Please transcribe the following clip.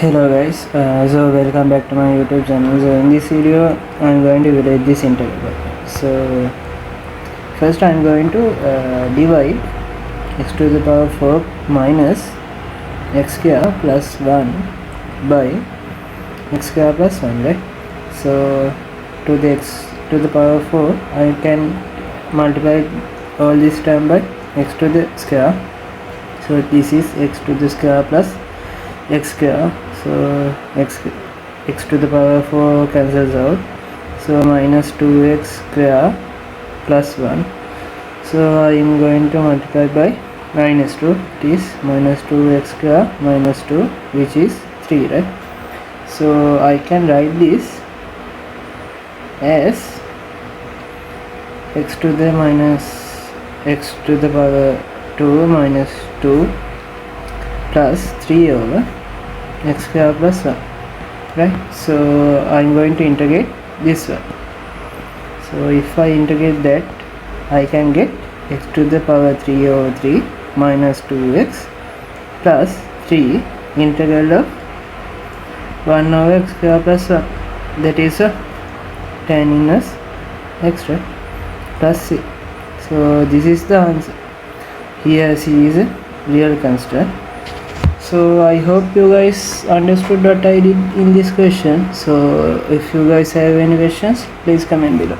Hello guys, so welcome back to my YouTube channel. So in this video I'm going to relate this integral. So first I'm going to divide x to the power 4 minus x square plus 1 by x square plus 1, right? So to the x to the power 4 I can multiply all this term by x to the square. So this is x to the square plus x square. So x to the power 4 cancels out, so minus 2x square plus 1. So I am going to multiply by minus 2. It is minus 2x square minus 2, which is 3, right? So I can write this as x to the power 2 minus 2 plus 3 over x square plus 1, right? So I'm going to integrate this one. So if I integrate that, I can get x to the power 3 over 3 minus 2x plus 3 integral of 1 over x square plus 1, that is a tan inverse x, right, plus c. So this is the answer. Here c is a real constant. So I hope you guys understood what I did in this question. So if you guys have any questions, please comment below.